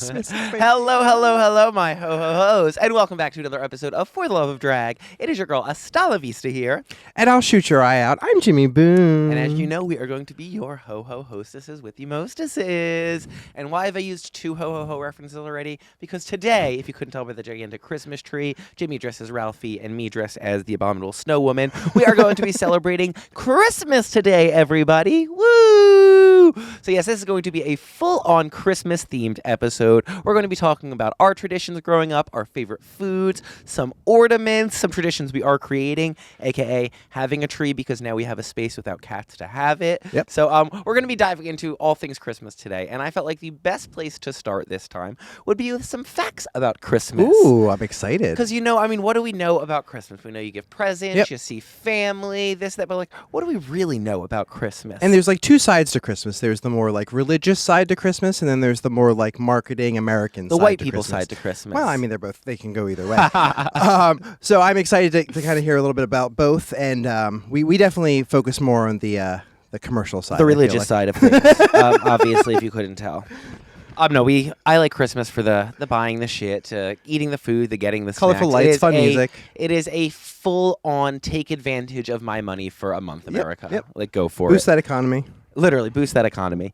Christmas. Hello, my ho-ho-hos, and welcome back to another episode of For the Love of Drag. It is your girl, Astala Vista here. And I'll shoot your eye out. I'm Jimmy Boone. And as you know, we are going to be your ho-ho hostesses with the mostesses. And why have I used two ho-ho-ho references already? Because today, if you couldn't tell by the gigantic Christmas tree, Jimmy dressed as Ralphie and me dressed as the abominable snow woman, we are going to be celebrating Christmas today, everybody. Woo! So yes, this is going to be a full-on Christmas-themed episode. We're going to be talking about our traditions growing up, our favorite foods, some ornaments, some traditions we are creating, aka having a tree because now we have a space without cats to have it. Yep. So we're going to be diving into all things Christmas today, and I felt like the best place to start this time would be with some facts about Christmas. Ooh, I'm excited. Because, what do we know about Christmas? We know you give presents, you see family, this, that, but what do we really know about Christmas? And there's two sides to Christmas. There's the more religious side to Christmas, and then there's the more marketing American the side white to people Christmas. side to Christmas. Well, they can go either way. So I'm excited to kind of hear a little bit about both, and we definitely focus more on the commercial side. The religious side of things, obviously, if you couldn't tell. I like Christmas for the buying the shit, eating the food, the getting the colorful snacks. lights, fun music. It is a full-on take advantage of my money for a month, America. Yep. Go for Boost it. that economy. Literally, boost that economy.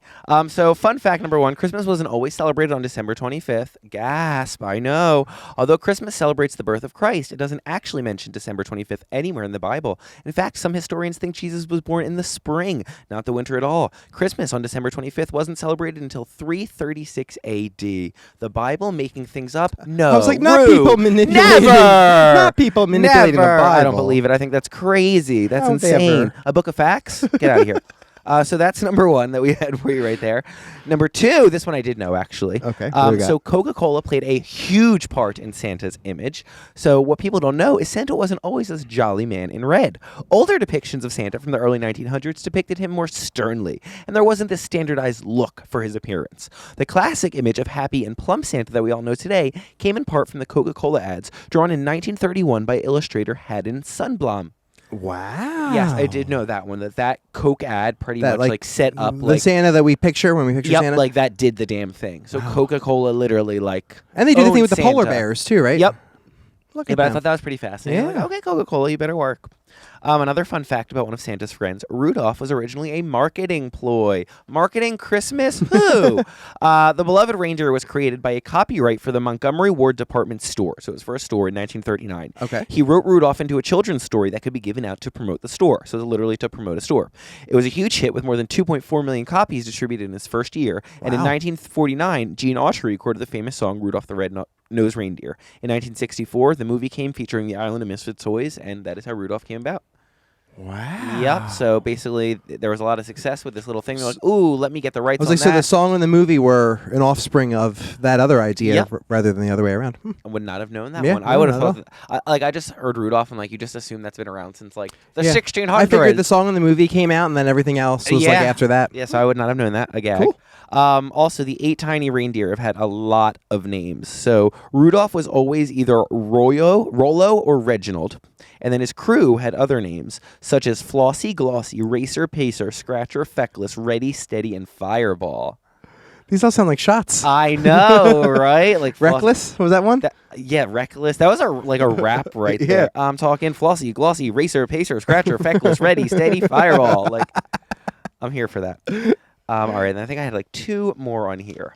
So, fun fact number one, Christmas wasn't always celebrated on December 25th. Gasp, I know. Although Christmas celebrates the birth of Christ, it doesn't actually mention December 25th anywhere in the Bible. In fact, some historians think Jesus was born in the spring, not the winter at all. Christmas on December 25th wasn't celebrated until 336 AD. The Bible making things up? No. I was like, not Rue. people manipulating. Never! Not people manipulating Never! the Bible. I don't believe it. I think that's crazy. That's How they insane. ever? A book of facts? Get out of here. So that's number one that we had for you right there. Number two, this one I did know, actually. Okay, what do we got? So Coca-Cola played a huge part in Santa's image. So what people don't know is Santa wasn't always this jolly man in red. Older depictions of Santa from the early 1900s depicted him more sternly, and there wasn't this standardized look for his appearance. The classic image of happy and plump Santa that we all know today came in part from the Coca-Cola ads drawn in 1931 by illustrator Haddon Sundblom. Wow. Yes, I did know that one. That Coke ad pretty much set up the Santa that we picture when we picture Santa. That did the damn thing. So Coca-Cola literally and they did the thing with the Santa. polar bears too, right? Yep. Look But at I them. thought that was pretty fascinating. Yeah. Okay, Coca-Cola, you better work. Another fun fact about one of Santa's friends, Rudolph was originally a marketing ploy. Marketing Christmas? Who? The beloved reindeer was created by a copyright for the Montgomery Ward Department store. So it was for a store in 1939. Okay. He wrote Rudolph into a children's story that could be given out to promote the store. So it was literally to promote a store. It was a huge hit with more than 2.4 million copies distributed in his first year. And in 1949, Gene Autry recorded the famous song Rudolph the Red-Nosed Reindeer. In 1964, the movie came featuring the Island of Misfit Toys, and that is how Rudolph came about. Wow. Yep. So basically, there was a lot of success with this little thing. They're like, "Ooh, let me get the rights." I was on like, so that. the song and the movie were an offspring of that other idea rather than the other way around. I would not have known that Yeah, one. I no, would have not thought. I just heard Rudolph, and you just assume that's been around since the Yeah. 1600s. I figured the song and the movie came out, and then everything else was after that. Yeah, so I would not have known that. A gag. Cool. Also, the 8 tiny reindeer have had a lot of names. So Rudolph was always either Rollo, or Reginald. And then his crew had other names, such as Flossie, Glossy, Racer, Pacer, Scratcher, Feckless, Ready, Steady, and Fireball. These all sound like shots. I know, right? Reckless? What was that one? Reckless. That was a rap right there. I'm talking Flossie, Glossy, Racer, Pacer, Scratcher, Feckless, Ready, Steady, Fireball. I'm here for that. All right, and I think I had 2 more on here.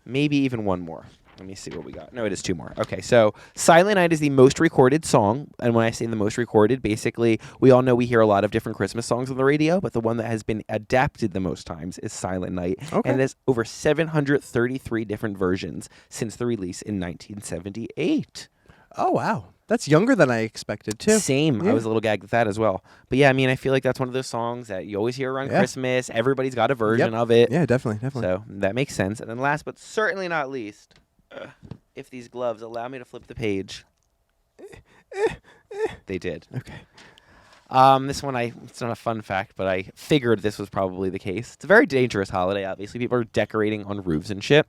Maybe even one more. Let me see what we got. No, it is 2 more. Okay, so Silent Night is the most recorded song. And when I say the most recorded, basically, we all know we hear a lot of different Christmas songs on the radio, but the one that has been adapted the most times is Silent Night. Okay. And it has over 733 different versions since the release in 1978. Oh, wow. That's younger than I expected, too. Same. Yeah. I was a little gagged with that as well. But yeah, I feel like that's one of those songs that you always hear around Christmas. Everybody's got a version of it. Yeah, definitely. So that makes sense. And then last but certainly not least, if these gloves allow me to flip the page. They did. Okay. This one, it's not a fun fact, but I figured this was probably the case. It's a very dangerous holiday, obviously. People are decorating on roofs and shit.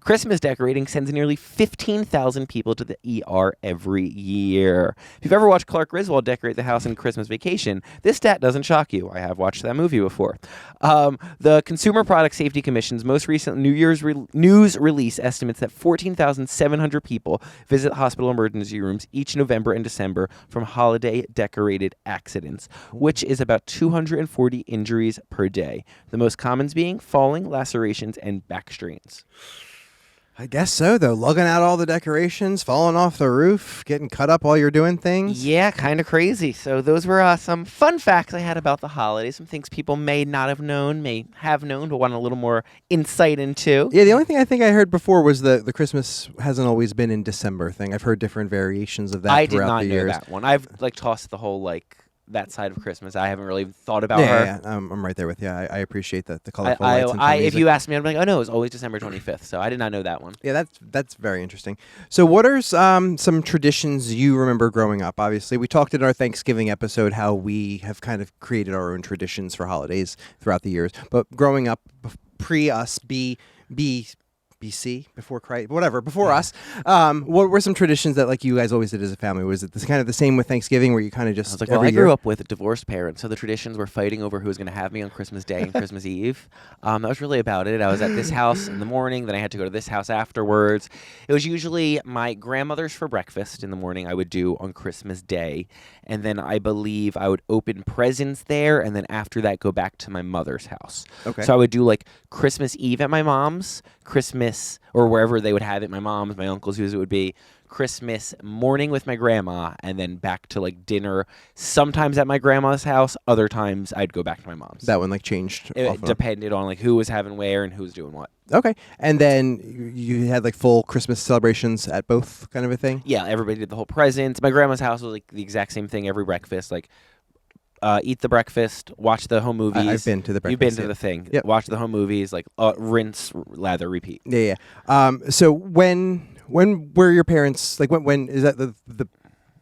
Christmas decorating sends nearly 15,000 people to the ER every year. If you've ever watched Clark Griswold decorate the house in Christmas Vacation, this stat doesn't shock you. I have watched that movie before. The Consumer Product Safety Commission's most recent New Year's news release estimates that 14,700 people visit hospital emergency rooms each November and December from holiday decorated accidents, which is about 240 injuries per day. The most commons being falling, lacerations, and back strains. I guess so, though. Lugging out all the decorations, falling off the roof, getting cut up while you're doing things. Yeah, kind of crazy. So those were some fun facts I had about the holidays, some things people may not have known, may have known, but want a little more insight into. Yeah, the only thing I think I heard before was the Christmas hasn't always been in December thing. I've heard different variations of that I throughout the years. did not know that one. I've tossed the whole that side of Christmas. I haven't really thought about her. Yeah, I'm right there with you. I appreciate the colorful lights and fun if music. you asked me, I'd be like, oh no, it was always December 25th. So I did not know that one. Yeah, that's very interesting. So what are some traditions you remember growing up? Obviously, we talked in our Thanksgiving episode how we have kind of created our own traditions for holidays throughout the years. But growing up, pre-us, BC, before Christ, whatever, before us, what were some traditions that you guys always did as a family? Was it kind of the same with Thanksgiving where you kind of just I was like, every I year? grew up with divorced parents, so the traditions were fighting over who was going to have me on Christmas Day and Christmas Eve. That was really about it. I was at this house in the morning, then I had to go to this house afterwards. It was usually my grandmother's for breakfast in the morning I would do on Christmas Day, and then I believe I would open presents there, and then after that go back to my mother's house. Okay. So I would do Christmas Eve at my mom's, Christmas, or wherever they would have it, my mom's, my uncle's, whose it would be, Christmas morning with my grandma, and then back to dinner, sometimes at my grandma's house, other times I'd go back to my mom's. That one changed. It depended on who was having where and who was doing what. Okay. And then you had full Christmas celebrations at both, kind of a thing? Yeah, everybody did the whole presents. My grandma's house was the exact same thing every breakfast, eat the breakfast, watch the home movies. I've been to the breakfast. You've been to the thing. Yep. Watch the home movies, rinse, lather, repeat. Yeah. So when were your parents, when is that the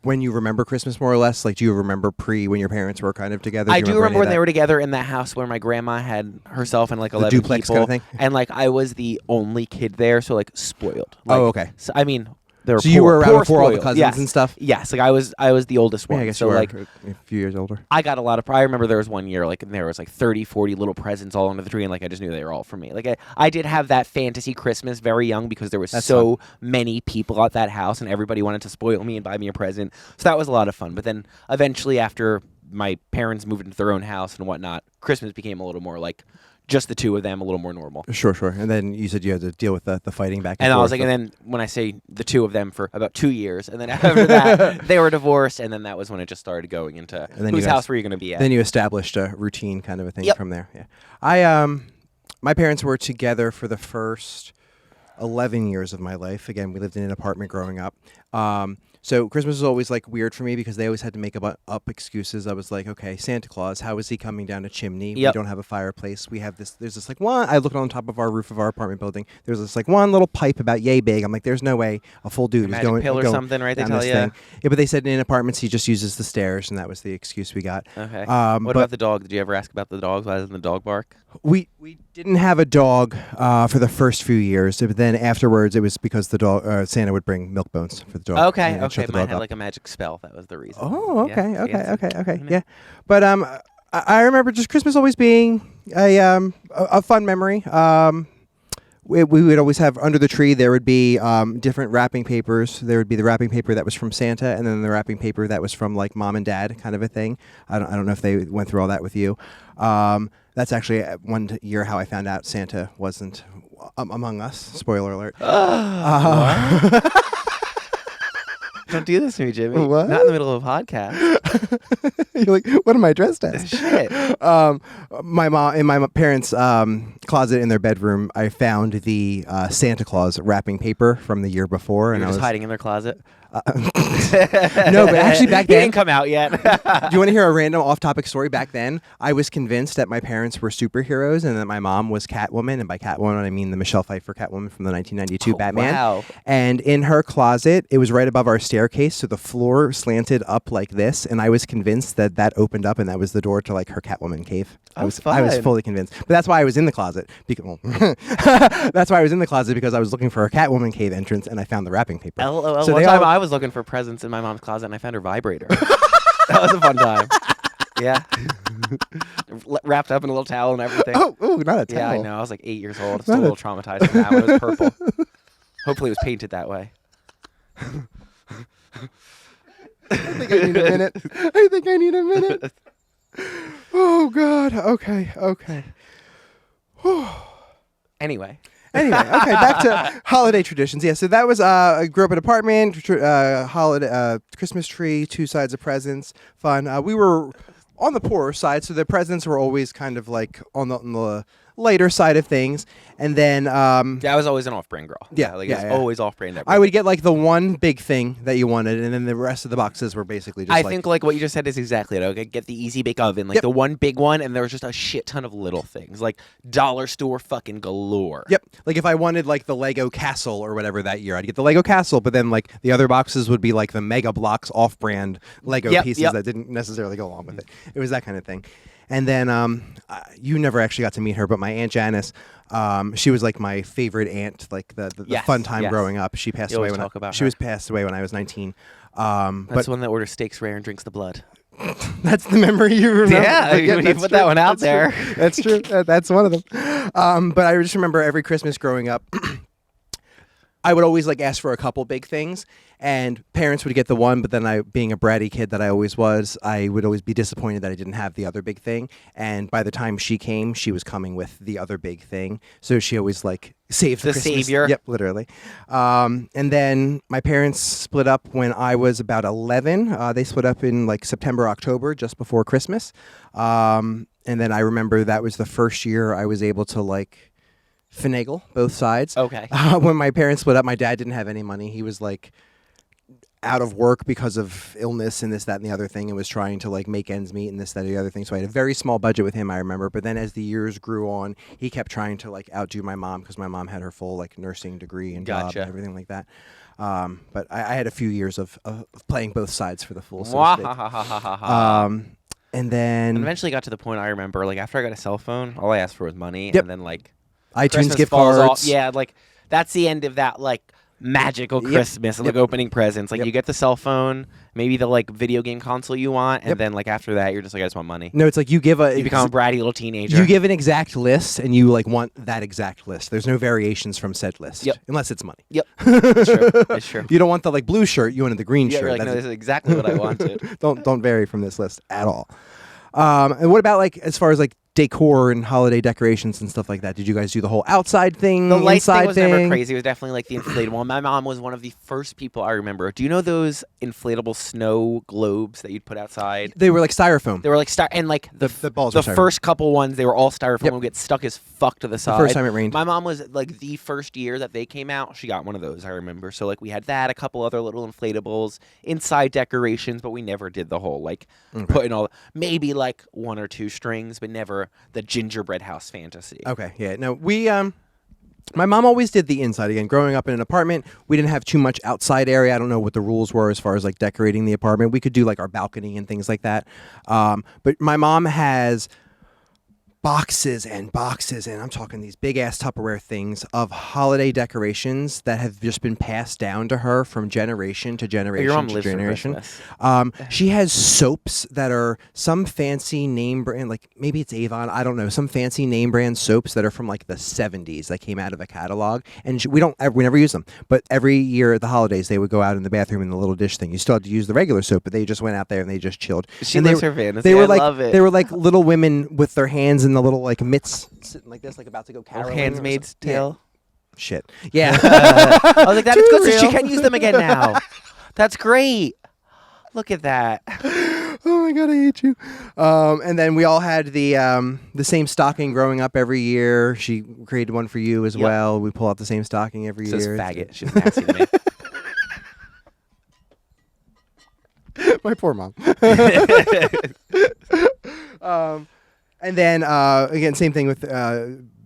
when you remember Christmas more or less? Do you remember when your parents were kind of together? I do remember when they were together in that house where my grandma had herself and 11 duplex people. kind of thing? And I was the only kid there, so spoiled. Oh, okay. So, I mean, they were so you were around before all the spoiled. cousins Yes. and stuff? Yes, I was the oldest one. Yeah, I guess so you were a few years older. I got a lot of. I remember there was one year and there was 30, 40 little presents all under the tree, and I just knew they were all for me. I did have that fantasy Christmas very young because there was so many people at that house, and everybody wanted to spoil me and buy me a present. So that was a lot of fun. But then eventually, after my parents moved into their own house and whatnot, Christmas became a little more just the two of them, a little more normal. Sure. And then you said you had to deal with the fighting back and And forth. I was and then when I say the two of them for about 2 years, and then after that, they were divorced, and then that was when it just started going into whose house were you going to be at. Then you established a routine kind of a thing Yep. from there. Yeah. My parents were together for the first 11 years of my life. Again, we lived in an apartment growing up. So Christmas was always weird for me because they always had to make up excuses. I was like, okay, Santa Claus, how is he coming down a chimney? Yep. We don't have a fireplace. We have this. There's this one. I looked on top of our roof of our apartment building. There's this one little pipe about yay big. I'm like, there's no way a full dude is Magic going pill or going something, right? They down tell this you. thing. Yeah, but they said in apartments he just uses the stairs, and that was the excuse we got. Okay. What about the dog? Did you ever ask about the dogs? Why doesn't the dog bark? We didn't have a dog for the first few years, but then afterwards it was because the dog Santa would bring milk bones for the dog. Okay, and shut the Mine dog had up. a magic spell. That was the reason. Oh, okay, Yeah, okay, fancy. okay. Yeah, but I remember just Christmas always being a fun memory. We would always have under the tree. There would be different wrapping papers. There would be the wrapping paper that was from Santa, and then the wrapping paper that was from mom and dad, kind of a thing. I don't know if they went through all that with you. That's actually one year how I found out Santa wasn't among us. Spoiler alert. Don't do this to me, Jimmy. What? Not in the middle of a podcast. You're like, what am I dressed as? Shit. My mom in my parents' closet in their bedroom, I found the Santa Claus wrapping paper from the year before, You're and I just was hiding in their closet. No, but actually back He then, didn't come out yet. do you want to hear a random off-topic story? Back then, I was convinced that my parents were superheroes and that my mom was Catwoman. And by Catwoman, I mean the Michelle Pfeiffer Catwoman from the 1992 Batman. Wow. And in her closet, it was right above our staircase, so the floor slanted up like this. And I was convinced that that opened up and that was the door to like her Catwoman cave. I was fun. fully convinced. But that's why I was in the closet. That's why I was in the closet, because I was looking for a Catwoman cave entrance and I found the wrapping paper. LOL. So One they time all- I was looking for presents in my mom's closet and I found her vibrator. That was a fun time. Yeah. Wrapped up in a little towel and everything. Oh, not a towel. Yeah, I know. I was like 8 years old. I'm still a little traumatized from that one. It was purple. Hopefully it was painted that way. I think I need a minute. Oh, God. Okay. Anyway. Anyway, okay, back to holiday traditions. Yeah, so that was, I grew up in an apartment, holiday, Christmas tree, 2 sides of presents, fun. We were on the poorer side, so the presents were always kind of like on the lighter side of things. And then Yeah, I was always an off-brand girl. Yeah, Like, yeah, it's yeah. always off-brand. Everything. I would get like the one big thing that you wanted, and then the rest of the boxes were basically just I think like what you just said is exactly it. I would get the easy bake oven, like Yep. the one big one, and there was just a shit ton of little things, like dollar store fucking galore. Yep. Like if I wanted like the Lego castle or whatever that year, I'd get the Lego castle, but then like the other boxes would be like the Mega Blocks off-brand Lego Yep, pieces yep. that didn't necessarily go along with it. It was that kind of thing. And then you never actually got to meet her, but my Aunt Janice, she was like my favorite aunt, like the Yes, fun time yes. growing up. She passed You away always when talk about she her. was passed away when I was 19. That's But the one that orders steaks rare and drinks the blood. that's the memory you remember. Yeah, But you that's put that true. one out That's there. true. That's true. That's one of them. But I just remember every Christmas growing up, I would always like ask for a couple big things, and parents would get the one, but then I, being a bratty kid that I always was, I would always be disappointed that I didn't have the other big thing. And by the time she came, she was coming with the other big thing. So she always like saved The Christmas. savior. Yep, literally. And then my parents split up when I was about 11. They split up in like September, October, just before Christmas. And then I remember that was the first year I was able to like finagle both sides. Okay. When my parents split up, my dad didn't have any money. He was like out of work because of illness and this, that, and the other thing, and was trying to like make ends meet and this, that, and the other thing. So I had a very small budget with him, I remember. But then as the years grew on, he kept trying to like outdo my mom, because my mom had her full like nursing degree and job Gotcha. and everything like that. But I had a few years of playing both sides for the full. So to speak. Wahahahaha. And then And eventually got to the point I remember, like after I got a cell phone, all I asked for was money, Yep. and then like iTunes Christmas gift falls cards. off. Yeah, like that's the end of that like magical Yep. Christmas and like Yep. opening presents. Like Yep. you get the cell phone, maybe the like video game console you want, and Yep. then like after that you're just like I just want money. No, it's like you give a You become a bratty little teenager. you give an exact list, and you like want that exact list. There's no variations from said list, Yep. unless it's money. Yep. It's true. It's true. You don't want the like blue shirt. You wanted the green Yeah, shirt. you're like, no, That's this is exactly what I wanted. don't vary from this list at all. And what about like as far as like decor and holiday decorations and stuff like that? Did you guys do the whole outside thing, The light inside thing was never crazy. It was definitely like the inflatable. My mom was one of the first people I remember. Do you know those inflatable snow globes that you'd put outside? They were like styrofoam. They were like and like The balls the were styrofoam. first couple ones, they were all styrofoam Yep. and would get stuck as fuck to the side. first time it rained. My mom was like the first year that they came out, she got one of those, I remember. So like we had that, a couple other little inflatables, inside decorations, but we never did the whole like putting all maybe like 1 or 2 strings, but never the gingerbread house fantasy. Okay, yeah. No, we my mom always did the inside. Again, growing up in an apartment, we didn't have too much outside area. I don't know what the rules were as far as like decorating the apartment. We could do like our balcony and things like that. But my mom has boxes and boxes, and I'm talking these big ass Tupperware things of holiday decorations that have just been passed down to her from generation to generation Your mom to lives for generation. Christmas. She has soaps that are some fancy name brand, like maybe it's Avon, I don't know, some fancy name brand soaps that are from like the 70s that came out of a catalog, and we never use them. But every year at the holidays, they would go out in the bathroom in the little dish thing. You still had to use the regular soap, but they just went out there and they just chilled. She and lives they, her fantasy. They were I like love it. they were like little women with their hands in the little like mitts, sitting like this, like about to go caroling. or Handmaid's something. Tale. Yeah. Shit. Yeah. I was like, that's Too good. So she real. can use them again now. That's great. Look at that. Oh my god, I hate you. And then we all had the same stocking growing up every year. She created one for you as Yep. well. We pull out the same stocking every Says year. faggot. She's nasty to me. My poor mom. And then, again, same thing with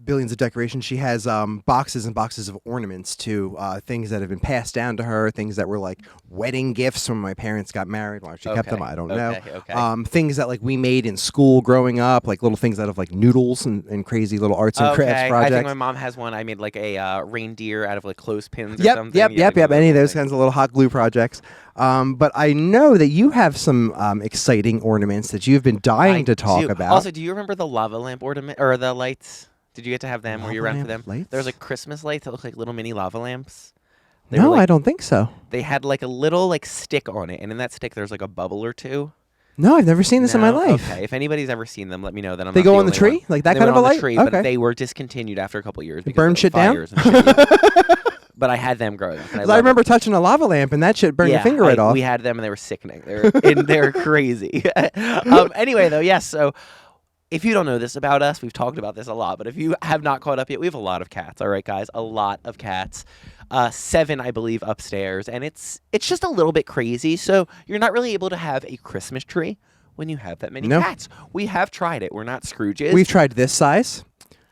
billions of decorations. She has boxes and boxes of ornaments too, things that have been passed down to her, things that were like wedding gifts when my parents got married. Why she kept them, I don't know. Okay. Things that like we made in school growing up, like little things out of like noodles and crazy little arts and crafts projects. I think my mom has one. I made like a reindeer out of like clothespins or Yep, something. yep. Any of those kinds of little hot glue projects. But I know that you have some exciting ornaments that you've been dying to talk about. Also, do you remember the lava lamp ornament or the lights? Did you get to have them? Were you around for them? Lights? There was like Christmas lights that look like little mini lava lamps. No, I don't think so. They had like a little like stick on it, and in that stick there's like a bubble or two. No, I've never seen this in my life. Okay, if anydy's ever seen them, let me know. That I'm. They not go the on the only tree, one. like that They kind of went a on light. the tree, Okay. but they were discontinued after a couple of years because burned of shit down? fires and shit. But I had them growing up. And I remember touching a lava lamp and that shit burned your finger right off. We had them and they were sickening. They were crazy. Anyway, though, yes. So if you don't know this about us, we've talked about this a lot. But if you have not caught up yet, we have a lot of cats. All right, guys, a lot of cats. 7, I believe, upstairs, and it's just a little bit crazy. So you're not really able to have a Christmas tree when you have that many cats. We have tried it. We're not Scrooges. We've tried this size.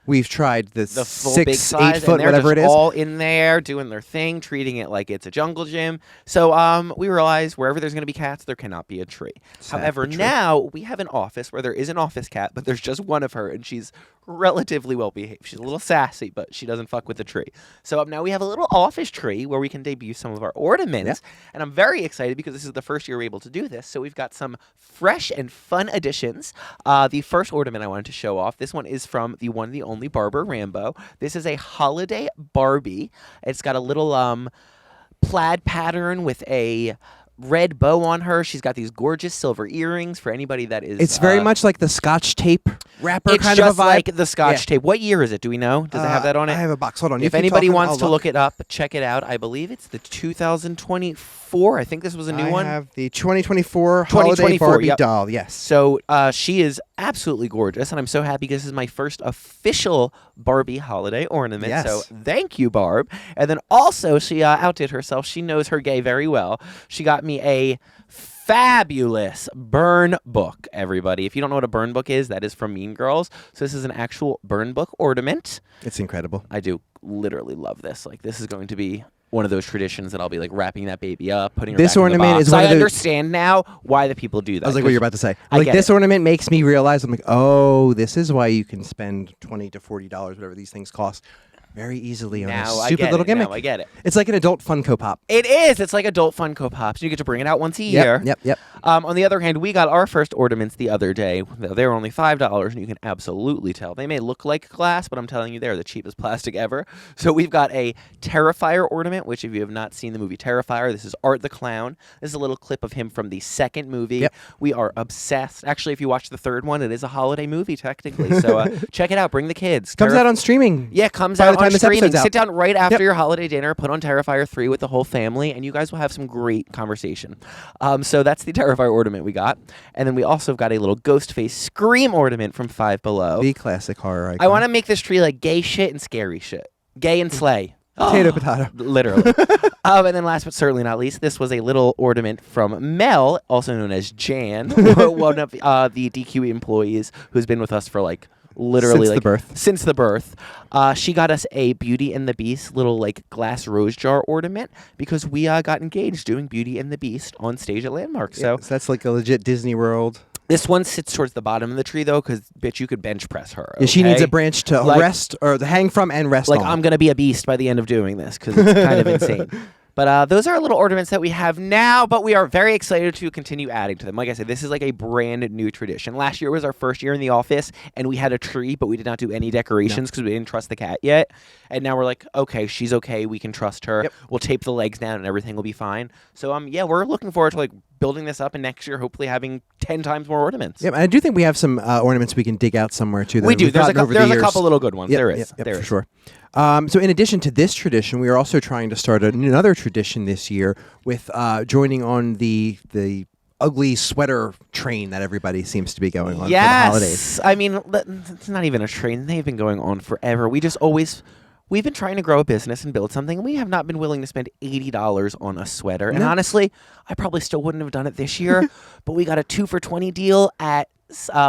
We've tried the full 6, big size, 8 foot, and they're whatever just it is. all in there doing their thing, treating it like it's a jungle gym. So we realize wherever there's going to be cats, there cannot be a tree. However, now we have an office where there is an office cat, but there's just one of her, and she's relatively well behaved. She's a little sassy, but she doesn't fuck with the tree. So now we have a little office tree where we can debut some of our ornaments, and I'm very excited because this is the first year we're able to do this. So we've got some fresh and fun additions. The first ornament I wanted to show off, this one is from the one, the only Barbara Rambo. This is a holiday Barbie. It's got a little plaid pattern with a red bow on her. She's got these gorgeous silver earrings for anybody that is... It's very much like the Scotch tape wrapper it's kind of a vibe. just like the Scotch tape. What year is it? Do we know? Does it have that on it? I have a box. Hold on. If anybody wants to look it up, check it out. I believe it's the 2024. I think this was a new one. I have the 2024 holiday Barbie doll. Yes. So she is absolutely gorgeous, and I'm so happy because this is my first official Barbie holiday ornament. Yes. So thank you, Barb. And then also she outdid herself. She knows her gay very well. She got me a fabulous burn book, everybody. If you don't know what a burn book is, that is from Mean Girls. So this is an actual burn book ornament. It's incredible. I do literally love this. Like, this is going to be one of those traditions that I'll be like wrapping that baby up, putting her this back ornament in the box. is one I of those... understand now why the people do that. I was like, what you're about to say. I Like, get this it. ornament makes me realize, I'm like, oh, this is why you can spend $20 to $40, whatever these things cost, very easily on a stupid little gimmick. Now I get it. It's like an adult Funko Pop. It is. It's like adult Funko Pops. You get to bring it out once a year. Yep. On the other hand, we got our first ornaments the other day. They were only $5, and you can absolutely tell. They may look like glass, but I'm telling you, they're the cheapest plastic ever. So we've got a Terrifier ornament, which if you have not seen the movie Terrifier, this is Art the Clown. This is a little clip of him from the second movie. Yep. We are obsessed. Actually, if you watch the third one, it is a holiday movie, technically. So check it out. Bring the kids. Comes out on streaming. Yeah, comes by out the time on this streaming. episode's out. Sit down right after your holiday dinner, put on Terrifier 3 with the whole family, and you guys will have some great conversation. So that's the Terrifier ornament we got. And then we also got a little Ghostface Scream ornament from Five Below. The classic horror icon. I want to make this tree like gay shit and scary shit. Gay and sleigh. Potato. Literally. And then last but certainly not least, this was a little ornament from Mel, also known as Jan, one of the DQ employees who's been with us for like literally since the birth. She got us a Beauty and the Beast little like glass rose jar ornament because we got engaged doing Beauty and the Beast on stage at Landmark. So that's like a legit Disney World. This one sits towards the bottom of the tree, though, because, bitch, you could bench press her. Yeah, she okay? needs a branch to rest or to hang from and rest like, on. I'm going to be a beast by the end of doing this because it's kind of insane. But those are little ornaments that we have now, but we are very excited to continue adding to them. Like I said, this is like a brand new tradition. Last year was our first year in the office, and we had a tree, but we did not do any decorations because we didn't trust the cat yet. And now we're like, okay, she's okay. We can trust her. Yep. We'll tape the legs down, and everything will be fine. So, yeah, we're looking forward to like building this up, and next year hopefully having 10 times more ornaments. Yeah, I do think we have some ornaments we can dig out somewhere too. We do. There's a couple little good ones. Yep, there is. Yep, there for is. sure. So in addition to this tradition, we are also trying to start another tradition this year with joining on the ugly sweater train that everybody seems to be going on for the holidays. I mean, it's not even a train. They've been going on forever. We just always we've been trying to grow a business and build something, and we have not been willing to spend $80 on a sweater. And No. honestly, I probably still wouldn't have done it this year, but we got a 2 for $20 deal at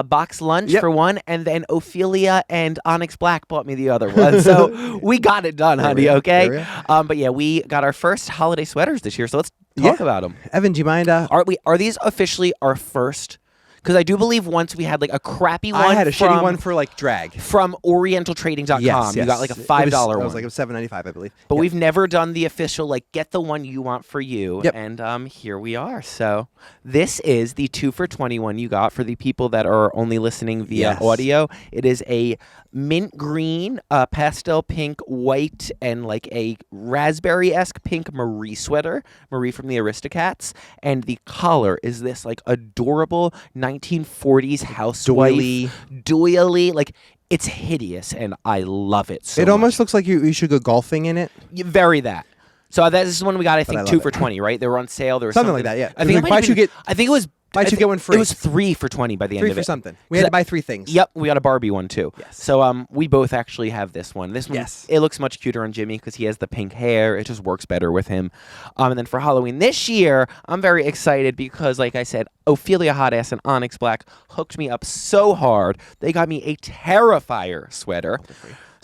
Box Lunch for one, and then Ophelia and Onyx Black bought me the other one. So we got it done, honey, okay? But yeah, we got our first holiday sweaters this year, so let's talk about them. Evan, do you mind? Are these officially our first? Because I do believe once we had like a crappy one. I had a shitty one for like drag. From OrientalTrading.com. Yes. You got like a $5 one. It was like $7.95, I believe. But we've never done the official, like, get the one you want for you. Yep. And here we are. So this is the 2 for $20 one you got for the people that are only listening via audio. It is a mint green, pastel pink, white, and like a raspberry-esque pink Marie sweater. Marie from the Aristocats. And the collar is this like adorable 1940s housewife. Doily. Like, it's hideous, and I love it so It almost much. looks like you should go golfing in it. Very that. So this is one we got, I think, 2 for $20, right? They were on sale. There was something like that, yeah. I think it might have been, I think it was... Buy two, get one free. It was 3 for $20 by the end of it. 3 for something. We had to buy 3 things. Yep, we got a Barbie one too. Yes. So we both actually have this one. This one, Yes. It looks much cuter on Jimmy because he has the pink hair. It just works better with him. And then for Halloween this year, I'm very excited because, like I said, Ophelia Hot Ass and Onyx Black hooked me up so hard. They got me a Terrifier sweater.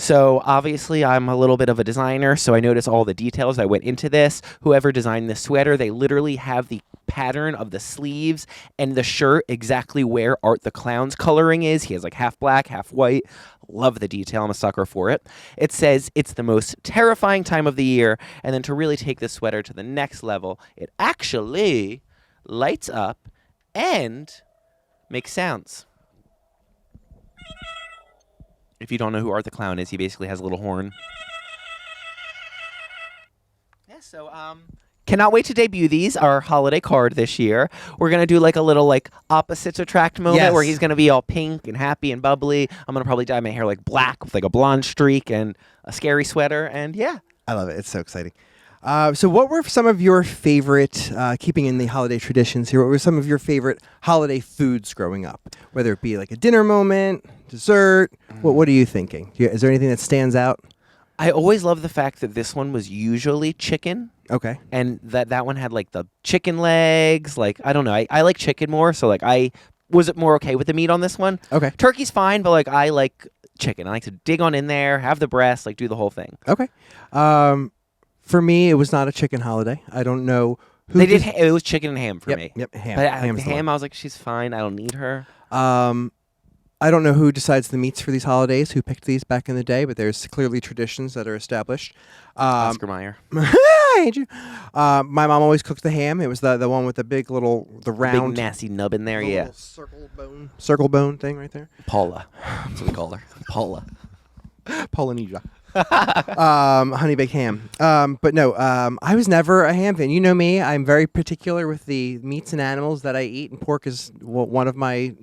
So obviously I'm a little bit of a designer, so I noticed all the details that went into this. Whoever designed this sweater, they literally have the pattern of the sleeves and the shirt exactly where Art the Clown's coloring is. He has like half black, half white. Love the detail. I'm a sucker for it. It says it's the most terrifying time of the year, and then to really take this sweater to the next level, it actually lights up and makes sounds. If you don't know who Art the Clown is, he basically has a little horn. Yeah, so cannot wait to debut these, our holiday card this year. We're going to do like a little like opposites attract moment where he's going to be all pink and happy and bubbly. I'm going to probably dye my hair like black with like a blonde streak and a scary sweater, and yeah. I love it. It's so exciting. So what were some of your favorite, keeping in the holiday traditions here, what were some of your favorite holiday foods growing up? Whether it be like a dinner moment, dessert, what are you thinking? Is there anything that stands out? I always love the fact that this one was usually chicken. Okay. And that one had like the chicken legs. Like, I don't know. I like chicken more, so like I was more okay with the meat on this one. Okay. Turkey's fine, but like I like chicken. I like to dig on in there, have the breast, like do the whole thing. Okay. For me, it was not a chicken holiday. I don't know who it was chicken and ham for me. Yep, ham. But Ham's the ham, I was like, she's fine. I don't need her. I don't know who decides the meats for these holidays, who picked these back in the day, but there's clearly traditions that are established. Oscar Mayer. I hate you. My mom always cooked the ham. It was the one with the big the round, big nasty nub in there. Yeah. Circle bone thing right there. Paula. That's what we call her. Paula. Polynesia. Honey baked ham. But no, I was never a ham fan. You know me. I'm very particular with the meats and animals that I eat, and pork is one of my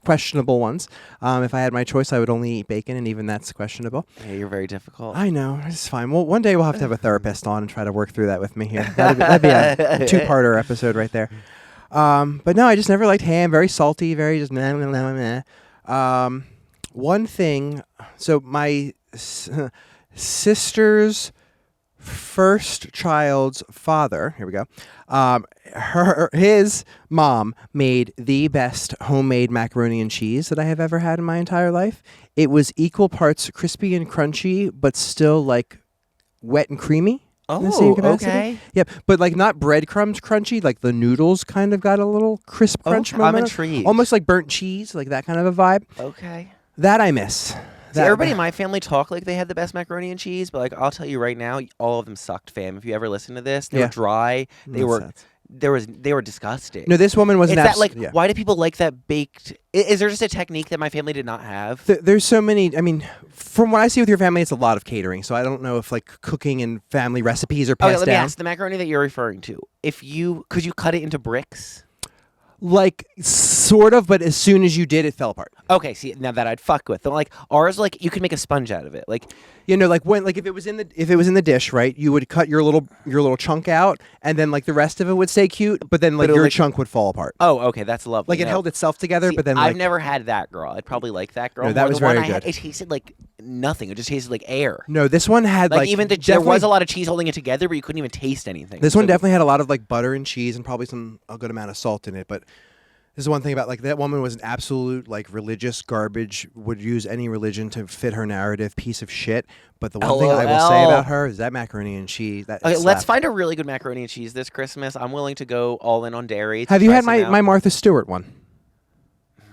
questionable ones. If I had my choice, I would only eat bacon, and even that's questionable. Yeah, you're very difficult. I know. It's fine. Well, one day we'll have to have a therapist on and try to work through that with me here. That'd be a 2-parter episode right there. But no, I just never liked ham. Very salty, very just meh, meh, meh, meh. One thing, so my sister's first child's father, here we go, his mom made the best homemade macaroni and cheese that I have ever had in my entire life. It was equal parts crispy and crunchy, but still like wet and creamy. In the same capacity. Okay. Yep, but like not breadcrumbs crunchy, like the noodles kind of got a little crisp crunch moment. I'm intrigued. Almost like burnt cheese, like that kind of a vibe. Okay. That I miss. See, everybody in my family talk like they had the best macaroni and cheese, but like I'll tell you right now, all of them sucked, fam. If you ever listen to this, they were dry. They were disgusting. No, this woman was why do people like that baked? Is there just a technique that my family did not have? There's so many. I mean, from what I see with your family, it's a lot of catering. So I don't know if like cooking and family recipes are passed down. Let me ask, the macaroni that you're referring to, could you cut it into bricks? Like sort of, but as soon as you did, it fell apart. Okay, see, now that I'd fuck with. Like ours, like you could make a sponge out of it. Like like when if it was in the dish, right? You would cut your little chunk out, and then like the rest of it would stay cute, but then like your chunk would fall apart. Oh, okay, that's lovely. Like it held itself together, see, but then I've never had that, girl. I'd probably like that, girl. No, that was the one very I had, good. it tasted like nothing. It just tasted like air. No, this one had Like even there definitely- was a lot of cheese holding it together, but you couldn't even taste anything. This one So- definitely had a lot of like butter and cheese and probably a good amount of salt in it. But this is one thing about like that woman was an absolute like religious garbage. Would use any religion to fit her narrative. Piece of shit. But the one thing I will say LOL. about her is that macaroni and cheese. That Okay, let's slapped. find a really good macaroni and cheese this Christmas. I'm willing to go all in on dairy. to Have you try had some my out. Martha Stewart one?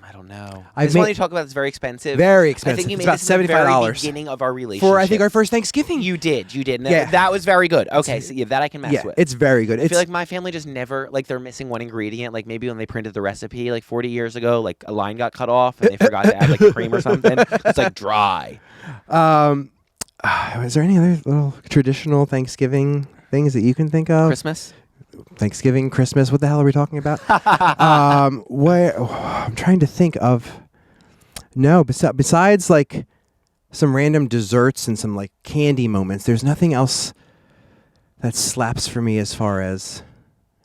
I don't know. I've This made- one you talk about is very expensive. Very I expensive. think you It's made about this at the very $75 beginning of our relationship. For I think our first Thanksgiving. You did. And Yeah. that was very good. Okay, so yeah, that I can mess yeah, with. it's very good. I feel like my family just never, like, they're missing one ingredient. Like, maybe when they printed the recipe, like, 40 years ago, like, a line got cut off and they forgot to add, like, the cream or something. It's, like, dry. Is there any other little traditional Thanksgiving things that you can think of? Christmas? Thanksgiving, Christmas. What the hell are we talking about? I'm trying to think of. No, besides like some random desserts and some like candy moments, there's nothing else that slaps for me as far as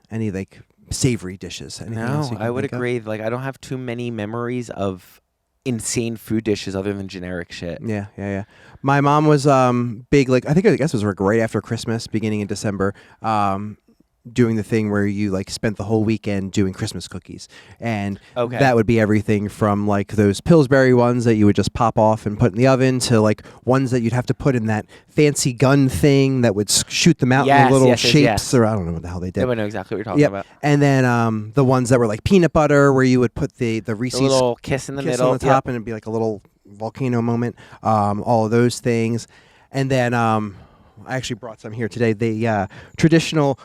any like savory dishes. Anything else No, you can I would think of? agree. Like, I don't have too many memories of insane food dishes other than generic shit. Yeah. My mom was big, like I guess it was like right after Christmas, beginning in December, doing the thing where you like spent the whole weekend doing Christmas cookies, and Okay. that would be everything from like those Pillsbury ones that you would just pop off and put in the oven to like ones that you'd have to put in that fancy gun thing that would shoot them out in Yes, the little yes, yes, shapes, yes. or I don't know what the hell they did. I know exactly what you're talking Yep. about. And then the ones that were like peanut butter, where you would put the Reese's The little kiss in the kiss middle. on the top, and it'd be like a little volcano moment. All of those things, and then I actually brought some here today. The traditional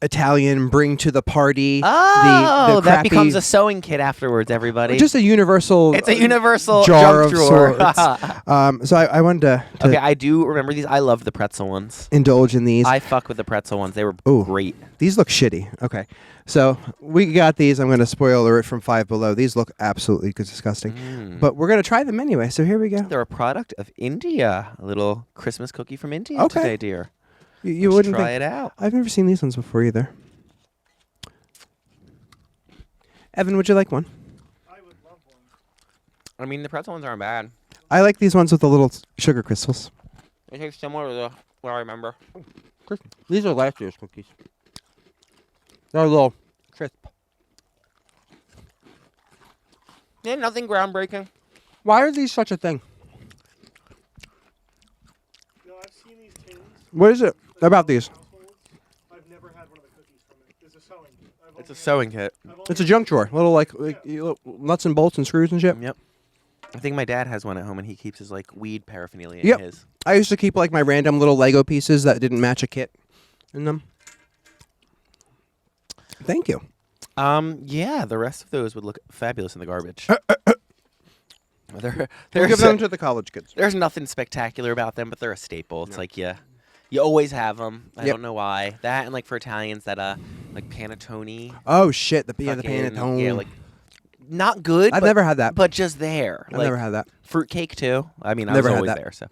Italian bring to the party. Oh, the that crappy, becomes a sewing kit afterwards, everybody. just a universal. It's a universal jar junk of drawer. sorts. So I wanted to Okay, I do remember these. I love the pretzel ones. indulge in these. I fuck with the pretzel ones. They were Ooh. great. These look shitty. Okay, so we got these. I'm going to spoil alert from Five Below. These look absolutely disgusting, but we're going to try them anyway. So here we go. They're a product of India. A little Christmas cookie from India Okay. today, dear. You Let's wouldn't try think. it out. I've never seen these ones before either. Evan, would you like one? I would love one. I mean, the pretzel ones aren't bad. I like these ones with the little sugar crystals. They taste similar to what I remember. These are last year's cookies. They're a little crisp. Yeah, nothing groundbreaking. Why are these such a thing? No, I've seen these tins. What is it about these? Households. I've never had one of the cookies from it. It's a sewing. It's a sewing kit. It's a junk drawer. Little like little nuts and bolts and screws and shit. Yep. I think my dad has one at home, and he keeps his like weed paraphernalia Yep. in his. I used to keep like my random little Lego pieces that didn't match a kit in them. Thank you. Yeah, the rest of those would look fabulous in the garbage. We'll There's, give them to the college kids. there's nothing spectacular about them, but they're a staple. It's like, yeah, you always have them. I Yep. don't know why. That and like for Italians, that like panettone. Oh shit! The fucking- panettone. Yeah, like not good. I've but, never had that. but just there. I've like, never had that. fruitcake too. I mean, I Never was had always that. there. So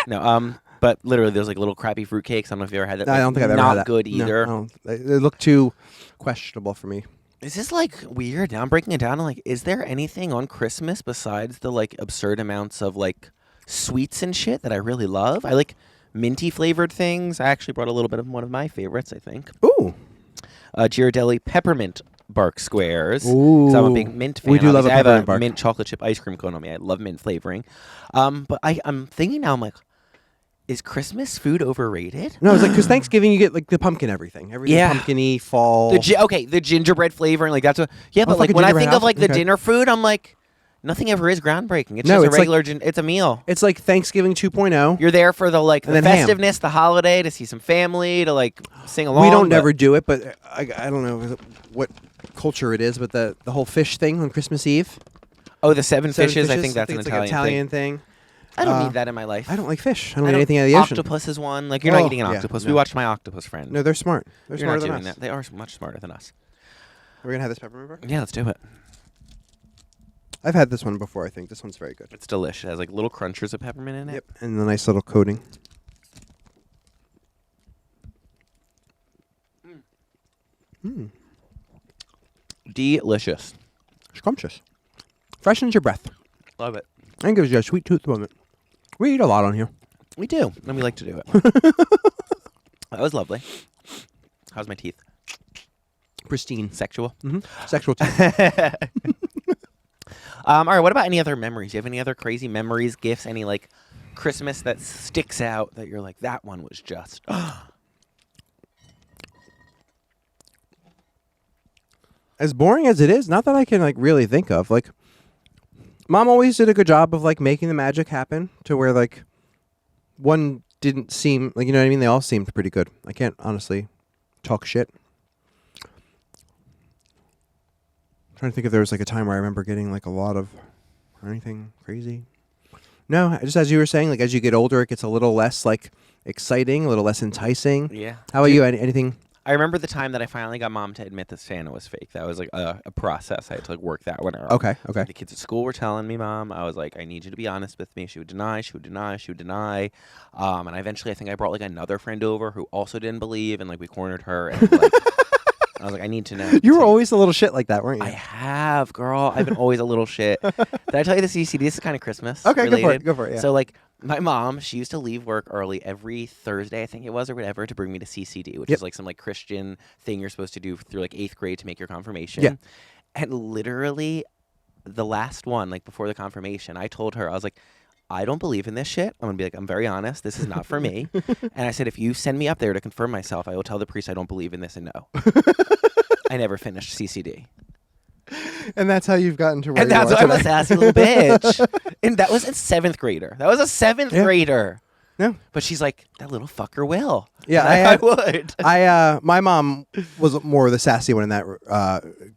no. But literally, there's like little crappy fruitcakes. I don't know if you ever had that. I don't think I've ever not had that. good No, either. I don't. They look too questionable for me. Is this like weird? Now I'm breaking it down. And like, is there anything on Christmas besides the like absurd amounts of like sweets and shit that I really love? I like minty flavored things. I actually brought a little bit of one of my favorites. I think Ooh. Ghirardelli peppermint bark squares. 'Cause I'm a big Ooh. mint fan. We do love a Obviously, I have peppermint a bark. mint chocolate chip ice cream cone on me. I love mint flavoring. But I'm thinking now. I'm like, is Christmas food overrated? No, it's like because Thanksgiving you get like the pumpkin everything. Everything Yeah. pumpkin-y, fall. The gingerbread flavoring, like that's what. Yeah, but like fucking when I gingerbread think of house? like the Okay. dinner food, I'm like, nothing ever is groundbreaking. It's No, just a it's like- regular. It's a meal. It's like Thanksgiving 2.0. You're there for the like And the then ham. festiveness, the holiday, to see some family, to like sing along. We don't but- never do it, but I don't know what culture it is, but the whole fish thing on Christmas Eve. Oh, the seven fishes. I think Fishes, that's an it's like Italian, an Italian thing. thing. I don't uh, need that in my life. I don't like fish. I don't eat anything out of the ocean. Octopus is one. Like you're not Oh, eating an yeah, octopus. no. We watched My Octopus Friend. No, they're smart. They're you're not smarter doing than us. that. They are much smarter than us. We're gonna have this peppermint bark. Yeah, let's do it. I've had this one before. I think this one's very good. It's delicious. It has like little crunchers of peppermint in it. Yep, and the nice little coating. Delicious. Scrumptious. Freshens your breath Love it. and gives you a sweet tooth moment. We eat a lot on here. We do, and we like to do it. That was lovely. How's my teeth? Pristine. Sexual. Sexual. All right, what about any other memories? Do you have any other crazy memories, gifts, any like Christmas that sticks out that you're like, that one was just... As boring as it is, not that I can like really think of. Like, Mom always did a good job of like making the magic happen to where like one didn't seem like, you know what I mean? They all seemed pretty good. I can't honestly talk shit. I'm trying to think if there was like a time where I remember getting like a lot of anything crazy. No, just as you were saying, like as you get older, it gets a little less like exciting, a little less enticing. Yeah. How about you? Anything? I remember the time that I finally got Mom to admit that Santa was fake. That was like a process. I had to like work that one out. Okay. The kids at school were telling me, Mom, I was like, I need you to be honest with me. She would deny. And I think I brought like another friend over who also didn't believe, and like we cornered her. And like, I was like, I need to know. You were always a little shit like that, weren't you? I have, girl. I've been always a little shit. Did I tell you the CCD? This is kind of Christmas Okay, related. go for it. Yeah. So like my mom, she used to leave work early every Thursday, I think it was, or whatever, to bring me to CCD, which is like some like Christian thing you're supposed to do through like 8th grade to make your confirmation. Yeah. And literally the last one, like before the confirmation, I told her, I was like, I don't believe in this shit. I'm going to be like, I'm very honest. This is not for me. And I said, if you send me up there to confirm myself, I will tell the priest I don't believe in this and no. I never finished CCD. And that's how you've gotten to where And you that's are why I'm a today. sassy little bitch. And that was a 7th grader. That was a 7th grader. Yeah. But she's like, that little fucker will. Yeah, And I would. My mom was more the sassy one in that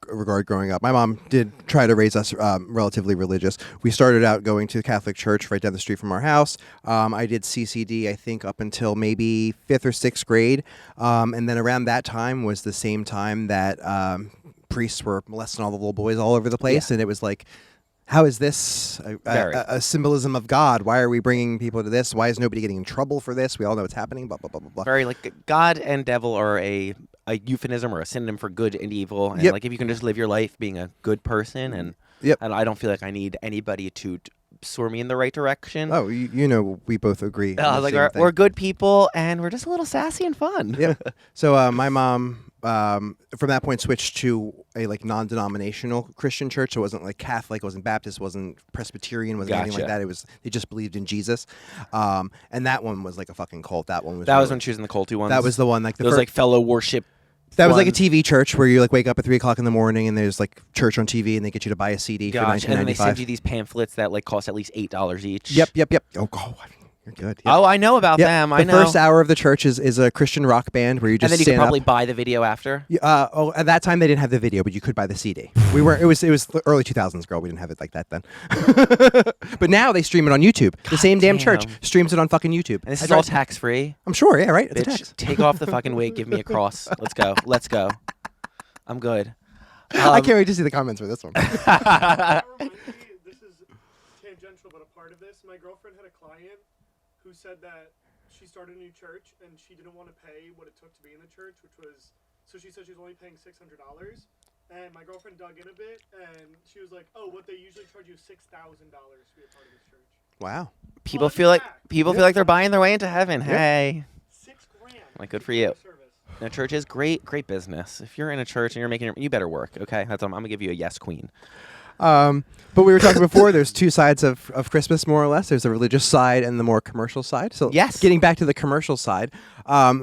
regard growing up. My mom did try to raise us relatively religious. We started out going to the Catholic church right down the street from our house. I did CCD, I think, up until maybe 5th or 6th grade. And then around that time was the same time that priests were molesting all the little boys all over the place. And it was like, how is this a symbolism of God? Why are we bringing people to this? Why is nobody getting in trouble for this? We all know what's happening, blah, blah, blah, blah, blah. Very like God and devil are a euphemism or a synonym for good and evil. And like if you can just live your life being a good person and I don't feel like I need anybody to soar me in the right direction. Oh, you know, we both agree. I was like, we're good people and we're just a little sassy and fun. Yeah. So my mom, from that point, switched to a like non-denominational Christian church. So it wasn't like Catholic, it wasn't Baptist, wasn't Presbyterian, wasn't anything like that. It was they just believed in Jesus. And that one was like a fucking cult. That one was. That was when she was in the culty ones. That was the one like those like fellow worship. That was like a TV church where you like wake up at 3 o'clock in the morning and there's like church on TV and they get you to buy a CD for $19.95. And then they send you these pamphlets that like cost at least $8 each. Yep. Oh, God. You're good. Yep. Oh, I know about them. I know. The first hour of the church is a Christian rock band where you just and then you stand could probably up. buy the video after. At that time they didn't have the video, but you could buy the CD. It was the early 2000s, girl. We didn't have it like that then. But now they stream it on YouTube. The same damn church streams it on fucking YouTube. And this is all tax free. I'm sure. Yeah, right. It's a Bitch, tax. take off the fucking wig. Give me a cross. Let's go. I'm good. I can't wait to see the comments for this one. This is tangential, but a part of this. My girlfriend had a client who said that she started a new church and she didn't want to pay what it took to be in the church, which was, so she said she was only paying $600. And my girlfriend dug in a bit and she was like, oh, what they usually charge you is $6,000 to be a part of this church. Wow. People feel like they're buying their way into heaven. Yeah. Hey. $6,000. Like, good for you. Now, church is great business. If you're in a church and you're making, you better work. Okay, I'm gonna give you a yes, queen. But we were talking before, there's two sides of Christmas, more or less. There's the religious side and the more commercial side. So yes. Getting back to the commercial side,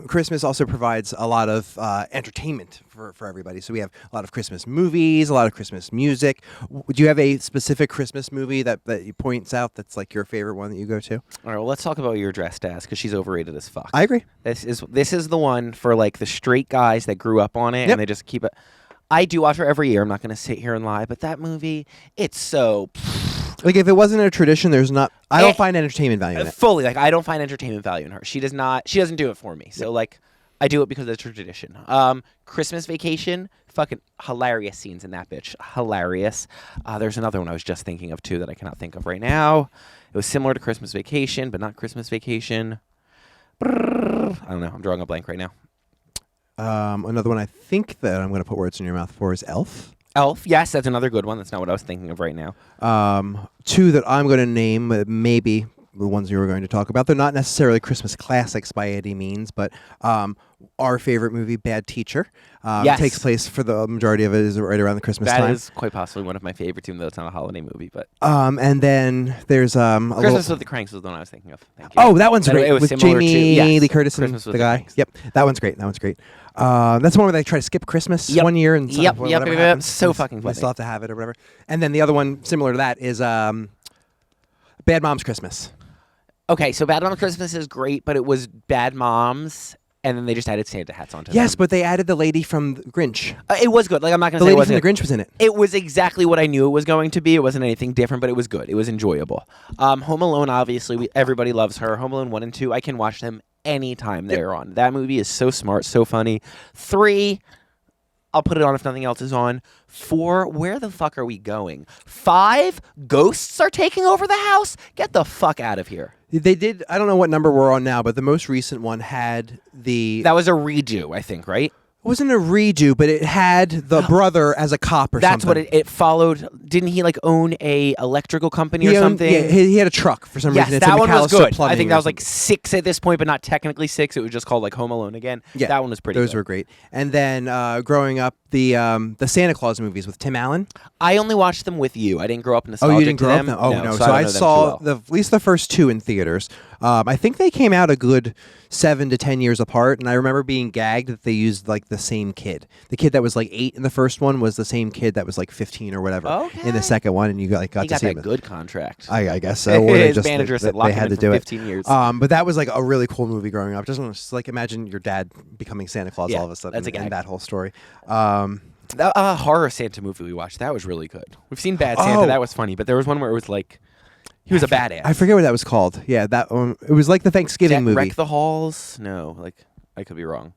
Christmas also provides a lot of entertainment for everybody. So we have a lot of Christmas movies, a lot of Christmas music. Do you have a specific Christmas movie that you points out that's like your favorite one that you go to? All right, well, let's talk about what you're dressed as because she's overrated as fuck. I agree. This is the one for like the straight guys that grew up on it and they just keep it. I do watch her every year. I'm not going to sit here and lie, but that movie, it's so... Like, if it wasn't a tradition, there's not... I don't find entertainment value in it. Fully. Like, I don't find entertainment value in her. She doesn't do it for me. So, like, I do it because it's a tradition. Christmas Vacation, fucking hilarious scenes in that bitch. Hilarious. There's another one I was just thinking of, too, that I cannot think of right now. It was similar to Christmas Vacation, but not Christmas Vacation. I don't know. I'm drawing a blank right now. Another one I think that I'm going to put words in your mouth for is Elf. Elf, yes, that's another good one. That's not what I was thinking of right now. Two that I'm going to name, maybe the ones you were going to talk about. They're not necessarily Christmas classics by any means, but our favorite movie, Bad Teacher, Yes. takes place for the majority of it is right around the Christmas time. That is quite possibly one of my favorites, even though it's not a holiday movie. But And then there's Christmas with the Cranks was the one I was thinking of. Thank you. Oh, that one's But great. it was With similar to- Jamie yes, Lee Curtis and Christmas with the the guy. Cranks. Yep, that one's great. That's the one where they try to skip Christmas Yep. one year and Yep, whatever yep. happens, So they- fucking they funny. still have to have it or whatever. And then the other one similar to that is Bad Moms Christmas. Okay, so Bad Moms Christmas is great, but it was Bad Moms, and then they just added Santa hats onto Yes, them. but they added the lady from the Grinch. It was good. Like, I'm not going The to say it lady from wasn't. the Grinch was in it. It was exactly what I knew it was going to be. It wasn't anything different, but it was good. It was enjoyable. Home Alone, obviously, everybody loves her. Home Alone 1 and 2, I can watch them anytime they're on. That movie is so smart, so funny. 3, I'll put it on if nothing else is on. 4, where the fuck are we going? 5, ghosts are taking over the house? Get the fuck out of here. They did. I don't know what number we're on now, but the most recent one had the. That was a redo, I think, right? It wasn't a redo, but it had the brother as a cop or That's something. what it followed. Didn't he like own a electrical company or He owned- something? Yeah, he had a truck for some Yes, reason. It's that in one was McAllister good. I Plumbing think or that was like something. 6 at this point, but not technically 6. It was just called like Home Alone again. Yeah, that one was pretty Those good. were great. And then growing up, the Santa Claus movies with Tim Allen. I only watched them with you. I didn't grow up nostalgic Oh, you didn't to grow them. up? Oh no. So I, don't I know them saw too well. at least the first 2 in theaters. I think they came out a good 7 to 10 years apart, and I remember being gagged that they used like the same kid. The kid that was like 8 in the first one was the same kid that was like 15 or whatever in Okay. the second one, and you got He to got see that him. good contract. I guess so. Or they His just manager said they lock had him to in do for it. 15 years. But that was like a really cool movie growing up. Just like imagine your dad becoming Santa Claus Yeah, all of a sudden, that's a gag. and that whole story. That horror Santa movie we watched, that was really good. We've seen Bad Santa, Oh. that was funny, but there was one where it was like he was a badass. I forget what that was called. Yeah, that one. It was like the Thanksgiving movie. Wreck the Halls? No, like I could be wrong.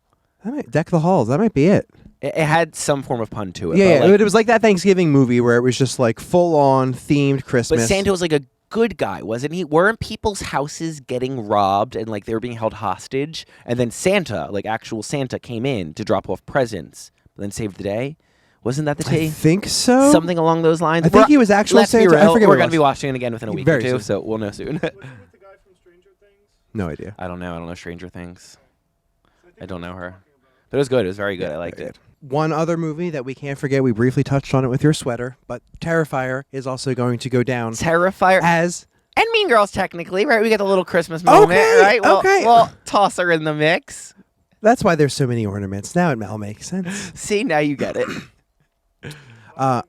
Deck the Halls. That might be it. It had some form of pun to it. Yeah, but, like, it was like that Thanksgiving movie where it was just like full on themed Christmas. but Santa was like a good guy, wasn't he? Weren't people's houses getting robbed and like they were being held hostage? And then Santa, like actual Santa, came in to drop off presents, but then saved the day. Wasn't that the I tea? think so. Something along those lines. I think he was actual Let's Santa. be I real, forget we're what it going to be was. watching it again within a week Very or two, soon. so we'll know soon. Was it with the guy from Stranger Things? No idea. I don't know. I don't know Stranger Things. think I don't know that's what her. I'm talking about. But it was good. It was very good. I liked it. One other movie that we can't forget, we briefly touched on it with your sweater, but Terrifier is also going to go down Terrifier. as And Mean Girls, technically, right? We get the little Christmas moment, Okay, right? okay. We'll toss her in the mix. that's why there's so many ornaments. Now it all makes sense. See, now you get it. Uh,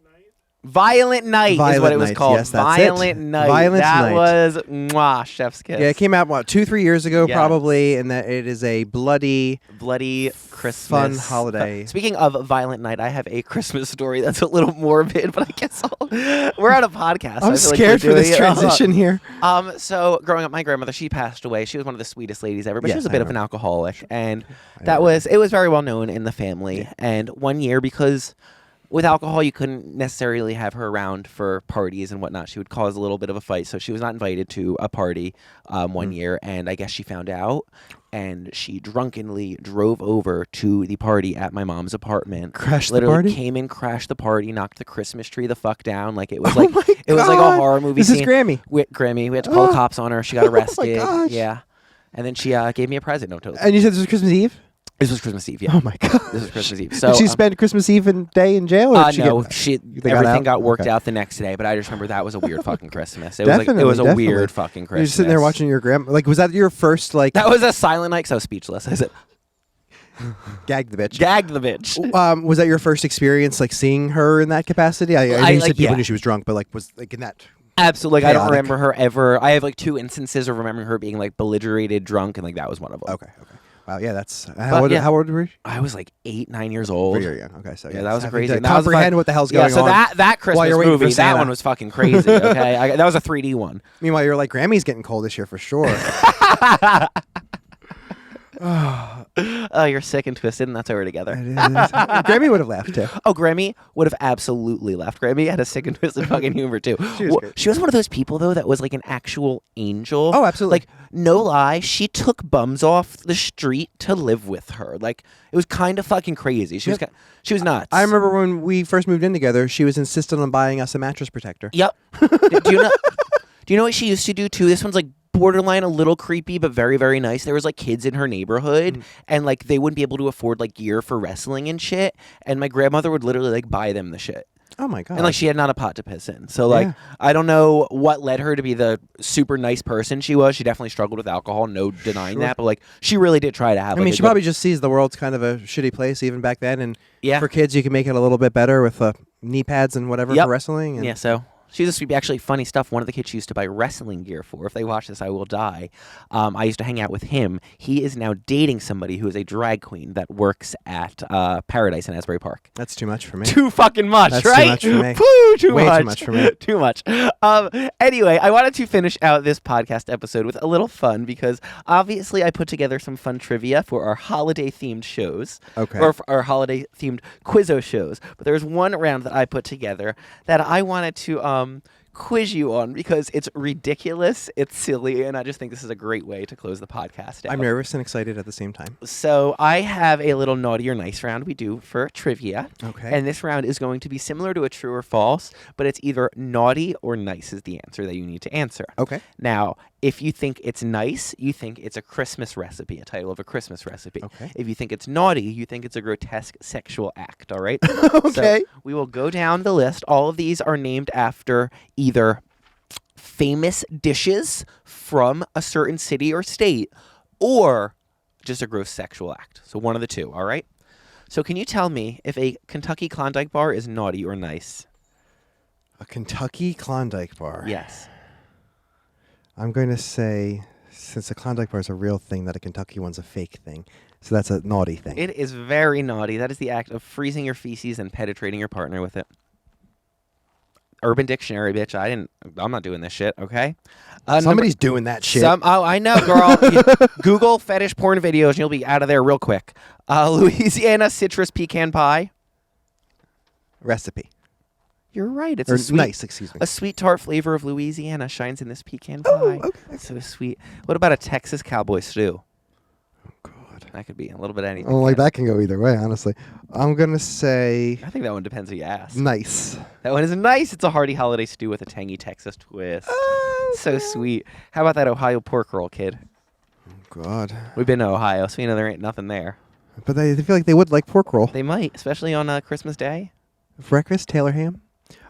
Violent Night is Violent what it was Night, called. yes, that's it. Violent Night. Violent that Night. was mwah, chef's kiss. Yeah, it came out 2-3 years ago, Yes. probably, and that it is a bloody, Bloody Christmas. fun holiday. Speaking of Violent Night, I have a Christmas story that's a little morbid, but I guess we're on a podcast. so I I'm feel like scared we're for this doing it. transition here. So growing up, my grandmother, she passed away. She was one of the sweetest ladies ever, but she Yes, was a I bit of an remember. alcoholic, and I that know. was it was very well known in the family. And one year, because with alcohol, you couldn't necessarily have her around for parties and whatnot. She would cause a little bit of a fight, so she was not invited to a party one year. And I guess she found out, and she drunkenly drove over to the party at my mom's apartment. Crashed the Literally party? came in, crashed the party, knocked the Christmas tree the fuck down. Like it was Oh like my it was like a God. horror movie This is scene. Grammy. Grammy. We had to call the cops on her. She got arrested. gosh. Yeah. And then she gave me a present. No, totally. And you said this was Christmas Eve? This was Christmas Eve. Yeah. Oh my God. This was Christmas Eve. So Did she spend Christmas Eve and day in jail? Or did she no, get, she they got everything out? got worked Okay. out the next day. But I just remember that was a weird fucking Christmas. It was like it Definitely, was a definitely. weird fucking Christmas. You're just sitting there watching your grandma. Like, was that your first, like, That was a silent night. So speechless. I said, gag the bitch? gagged the bitch. Was that your first experience, like, seeing her in that capacity? I know I, you like, said people yeah. knew she was drunk, but, like, was, like, in that... Absolutely. Like, I don't Chaotic. remember her ever. I have like 2 instances of remembering her being like belligerent drunk, and like that was one of them. Okay. Wow, yeah, that's... But, How yeah. old were you? I was like 8, 9 years old. Very young. Okay, so Yeah, that was a having crazy. to that was a comprehend fuck- what the hell's yeah, going so on. that Christmas you're waiting for movie, that Santa. one was fucking crazy. Okay, that was a 3D one. Meanwhile, you're like, Grammy's getting cold this year for sure. Oh, you're sick and twisted, and that's why we're together. It is. Grammy would have laughed, too. Oh, Grammy would have absolutely left. Grammy had a sick and twisted fucking humor too. She was great. She was one of those people though that was like an actual angel. Oh, absolutely. Like no lie, she took bums off the street to live with her. Like it was kind of fucking crazy. She was she was nuts. I remember when we first moved in together, she was insistent on buying us a mattress protector. Yep. Do you know? Do you know what she used to do too? This one's like borderline a little creepy, but very, very nice. There was like kids in her neighborhood, and like they wouldn't be able to afford like gear for wrestling and shit. And my grandmother would literally like buy them the shit. Oh my god! And like she had not a pot to piss in. So like I don't know what led her to be the super nice person she was. She definitely struggled with alcohol, no denying that. But like she really did try to have. I mean, she probably just sees the world's kind of a shitty place even back then, and for kids you can make it a little bit better with knee pads and whatever for wrestling. And so. She's a sweet, actually funny stuff. One of the kids she used to buy wrestling gear for. If they watch this, I will die. I used to hang out with him. He is now dating somebody who is a drag queen that works at Paradise in Asbury Park. That's too much for me. Too fucking much, That's right? Too much for me. Woo, too Way much. too much for me. Too much. Anyway, I wanted to finish out this podcast episode with a little fun because obviously I put together some fun trivia for our holiday-themed shows. Okay. Or for our holiday-themed Quizzo shows. But there's one round that I put together that I wanted to quiz you on because it's ridiculous, it's silly, and I just think this is a great way to close the podcast out. I'm nervous and excited at the same time. So I have a little naughty or nice round we do for trivia. Okay. And this round is going to be similar to a true or false, but it's either naughty or nice is the answer that you need to answer. Okay. Now, if you think it's nice, you think it's a Christmas recipe, a title of a Christmas recipe. Okay. If you think it's naughty, you think it's a grotesque sexual act, all right? Okay. So we will go down the list. All of these are named after either famous dishes from a certain city or state or just a gross sexual act. So one of the two, all right? So can you tell me if a Kentucky Klondike bar is naughty or nice? A Kentucky Klondike bar. Yes. I'm going to say, since a Klondike bar is a real thing, that a Kentucky one's a fake thing. So that's a naughty thing. It is very naughty. That is the act of freezing your feces and penetrating your partner with it. Urban Dictionary, bitch. I'm not doing this shit, okay? Somebody's doing that shit. I know, girl. Google fetish porn videos and you'll be out of there real quick. Louisiana citrus pecan pie. Recipe. You're right. It's Or a sweet, nice, excuse me. A sweet tart flavor of Louisiana shines in this pecan pie. Okay. So sweet. What about a Texas cowboy stew? Oh, God. That could be a little bit of anything. Oh, like that can go either way, honestly. I'm going to say I think that one depends who you ask. nice. That one is nice. It's a hearty holiday stew with a tangy Texas twist. So sweet. How about that Ohio pork roll, kid? Oh, God. We've been to Ohio, so you know there ain't nothing there. But they feel like they would like pork roll. They might, especially on Christmas Day. Breakfast, Taylor ham.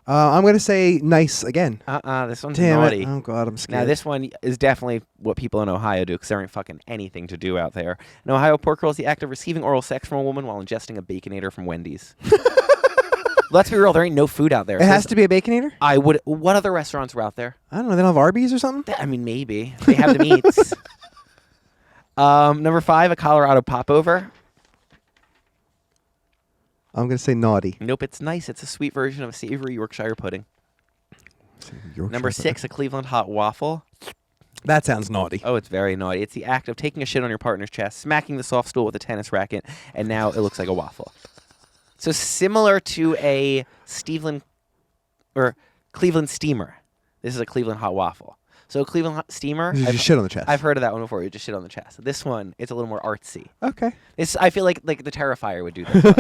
I'm going to say nice again. This one's Damn naughty. it. Oh, God, I'm scared. Now, this one is definitely what people in Ohio do because there ain't fucking anything to do out there. An Ohio pork roll is the act of receiving oral sex from a woman while ingesting a Baconator from Wendy's. Let's be real, there ain't no food out there. It has to be a Baconator? What other restaurants were out there? I don't know. They don't have Arby's or something? I mean, maybe. They have the meats. Number 5, a Colorado popover. I'm going to say naughty. Nope, it's nice. It's a sweet version of a savory Yorkshire pudding. Number 6, a Cleveland hot waffle. That sounds naughty. Oh, it's very naughty. It's the act of taking a shit on your partner's chest, smacking the soft stool with a tennis racket, and now it looks like a waffle. So similar to a Cleveland steamer. This is a Cleveland hot waffle. So a Cleveland hot steamer. You just shit on the chest. I've heard of that one before. You just shit on the chest. This one, it's a little more artsy. Okay. I feel like the Terrifier would do this one.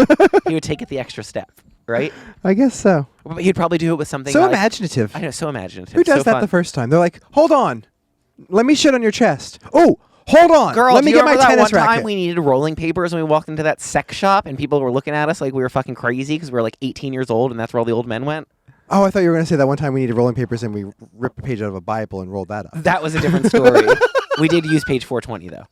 He would take it the extra step, right? I guess so. But he'd probably do it with something So like, imaginative. I know, so imaginative. Who does so that fun. the first time? They're like, hold on. Let me shit on your chest. Oh, hold on. Girl, Let do me you get my remember that tennis one time racket. we needed rolling papers and we walked into that sex shop and people were looking at us like we were fucking crazy because we were like 18 years old and that's where all the old men went? Oh, I thought you were going to say that one time we needed rolling papers and we ripped a page out of a Bible and rolled that up. That was a different story. We did use page 420 though.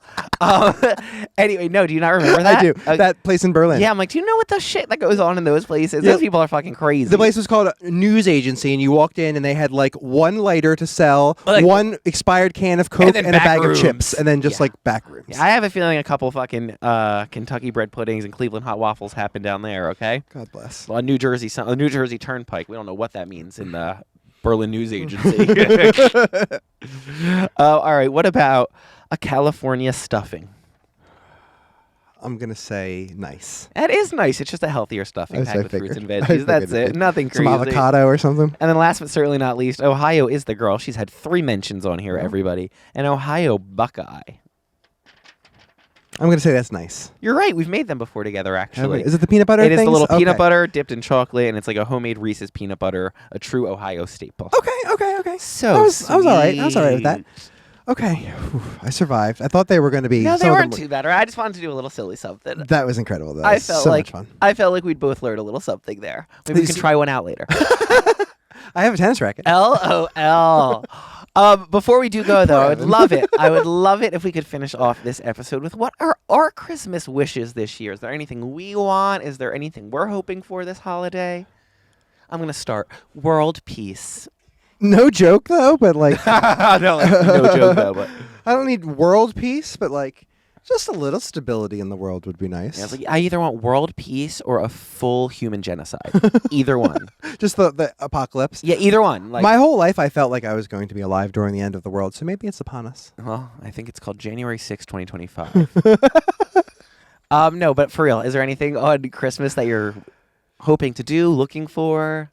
Anyway, no, do you not remember that? I do. That place in Berlin. Yeah, I'm like, do you know what the shit that goes on in those places? Yeah. Those people are fucking crazy. The place was called a news agency, and you walked in, and they had like one lighter to sell, Like- one expired can of Coke, then and a back bag rooms. of chips, and then just Yeah. like back rooms. Yeah, I have a feeling a couple fucking Kentucky bread puddings and Cleveland hot waffles happen down there, okay? God bless. Well, New Jersey Turnpike. We don't know what that means in the Berlin News Agency. All right, what about a California stuffing? I'm gonna say nice. That is nice. It's just a healthier stuffing As packed I with fruits and figured. I veggies. That's figured it. it'd be Nothing crazy. Some avocado or something. And then last but certainly not least, Ohio is the girl. She's had 3 mentions on here, everybody. An Ohio Buckeye. I'm gonna say that's nice. You're right. We've made them before together, actually. Is it the peanut butter? It is the things? little peanut Okay. butter dipped in chocolate, and it's like a homemade Reese's peanut butter, a true Ohio staple. Okay. So I was all right. I was all right with that. sweet. Okay, Whew, I survived. I thought they were going to be. No, they some of weren't them too bad. I just wanted to do a little silly something. That was incredible. That I was felt so like much fun. I felt like we'd both learn a little something there. Maybe we can try one out later. I have a tennis racket. LOL. Before we do go, though, I would love it. I would love it if we could finish off this episode with what are our Christmas wishes this year. Is there anything we want? Is there anything we're hoping for this holiday? I'm going to start. World peace. No joke though, but like No joke, though. But I don't need world peace, but like just a little stability in the world would be nice. yeah, it's like, I either want world peace or a full human genocide. Either one. Just the apocalypse. Yeah, either one. Like, My whole life, I felt like I was going to be alive during the end of the world, so maybe it's upon us. well, I think it's called January 6, 2025. No, but for real, is there anything on Christmas that you're hoping to do, looking for?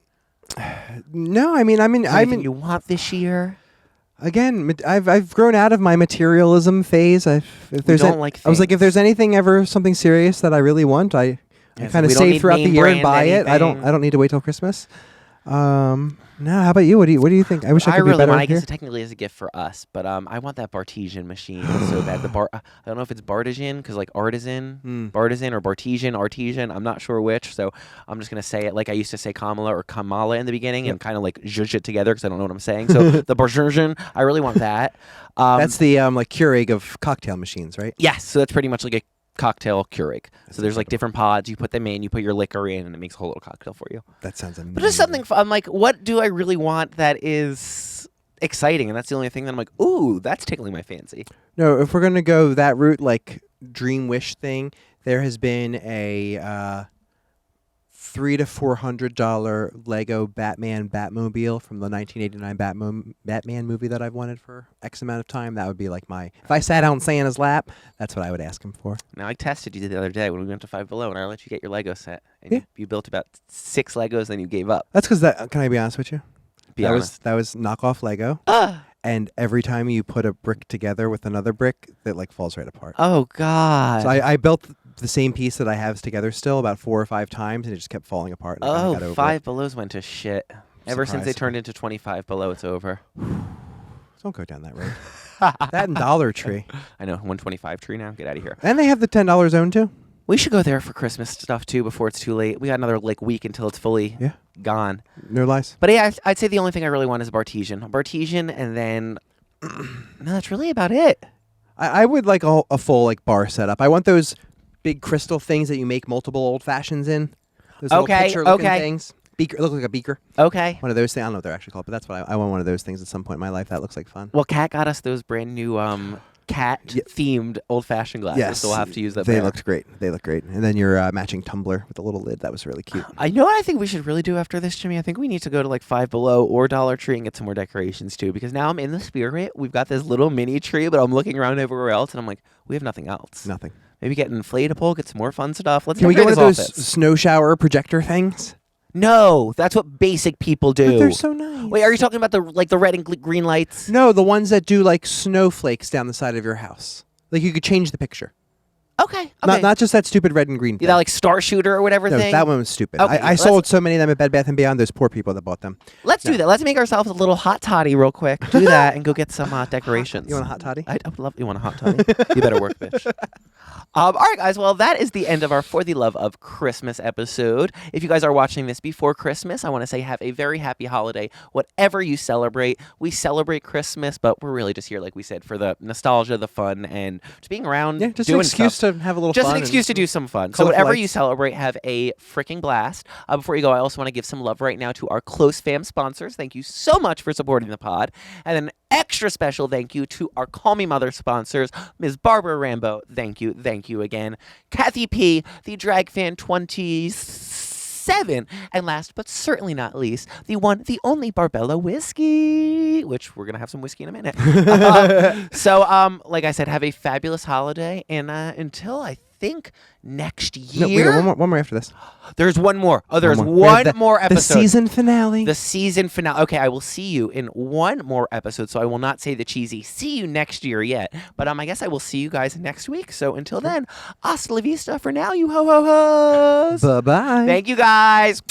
No, I mean, Anything you want this year? again, I've grown out of my materialism phase. If there's don't like I was like, if there's anything ever something serious that I really want, I Yeah, so kind of we don't save need throughout the name year and brand buy it. I anything. don't need to wait till Christmas. No, how about you? What do you think? I wish I I could be really better want. I here. guess it technically is a gift for us, but I want that Bartesian machine so bad. I don't know if it's Bartesian because like artisan, Bartesian or Bartesian, artesian. I'm not sure which, so I'm just gonna say it like I used to say Kamala or Kamala in the beginning and kind of like zhuzh it together because I don't know what I'm saying. So the Bartesian, I really want that. That's the like Keurig of cocktail machines, right? Yes, so that's pretty much like a cocktail Keurig. So there's like different pods. You put them in, you put your liquor in, and it makes a whole little cocktail for you. That sounds amazing. But just something I'm like, what do I really want that is exciting? And that's the only thing that I'm like, ooh, that's tickling my fancy. No, if we're gonna go that route, like dream wish thing, there has been a $300 to $400 Lego Batman Batmobile from the 1989 Batman movie that I've wanted for X amount of time. That would be like if I sat on Santa's lap, that's what I would ask him for. Now, I tested you the other day when we went to Five Below, and I let you get your Lego set. And Yeah. you built about 6 Legos, then you gave up. That's because can I be honest with you? Be that honest. that was knockoff Lego, and every time you put a brick together with another brick, it like falls right apart. Oh, God. So I built the same piece that I have together still about 4 or 5 times, and it just kept falling apart. And I kinda got over it. Five Belows went to shit. Ever since they Surprised. turned into 25 Below, it's over. Don't go down that road. That and Dollar Tree. I know, 125 tree now. Get out of here. And they have the $10 zone too. We should go there for Christmas stuff, too, before it's too late. We got another like week until it's fully gone. No lies. But yeah, I'd say the only thing I really want is a Bartesian, and then no, that's really about it. I would like a full like bar setup. I want those big crystal things that you make multiple old fashions in. Those little Okay, pitcher-looking okay. things. Beaker, it looks like a beaker. Okay. One of those things. I don't know what they're actually called, but that's what I want. One of those things at some point in my life. That looks like fun. Well, Kat got us those brand new cat-themed old-fashioned glasses, Yes, so we'll have to use that. They looked great. They look great. And then your matching tumbler with the little lid. That was really cute. I know what I think we should really do after this, Jimmy. I think we need to go to like Five Below or Dollar Tree and get some more decorations too, because now I'm in the spirit. We've got this little mini tree, but I'm looking around everywhere else, and I'm like, we have nothing else. Nothing. Maybe get an inflatable, get some more fun stuff. Let's Can we get one decorate of his those office. snow shower projector things? No, that's what basic people do. But they're so nice. Wait, are you talking about the red and green lights? No, the ones that do like snowflakes down the side of your house. Like you could change the picture. Okay. Not just that stupid red and green thing. That like Star Shooter or whatever No, thing? that one was stupid. Okay, I sold so many of them at Bed Bath & Beyond. Those poor people that bought them. Let's do that. Let's make ourselves a little hot toddy real quick. Do that and go get some decorations. You want a hot toddy? I would love. You want a hot toddy? You better work, bitch. All right, guys. Well, that is the end of our For the Love of Christmas episode. If you guys are watching this before Christmas, I want to say have a very happy holiday. Whatever you celebrate, we celebrate Christmas, but we're really just here, like we said, for the nostalgia, the fun, and just being around. Yeah, just doing an excuse stuff. to have a little Just fun. an excuse to do some fun. So colorful whatever you lights. celebrate, have a freaking blast. Before you go, I also want to give some love right now to our close fam sponsors. Thank you so much for supporting the pod. And an extra special thank you to our Call Me Mother sponsors, Ms. Barbara Rambo. Thank you again. Kathy P., the DragFam 27. And last but certainly not least, the one, the only Barbella Whiskey, which we're going to have some whiskey in a minute. Like I said, have a fabulous holiday. And until I think next No, year. wait, one more after this. There's one more. Oh, there's more. one more episode. The season finale. The season finale. Okay, I will see you in one more episode, so I will not say the cheesy see you next year yet. But I guess I will see you guys next week. So until then, hasta la vista for now, you ho-ho-hos. Bye-bye. Thank you, guys.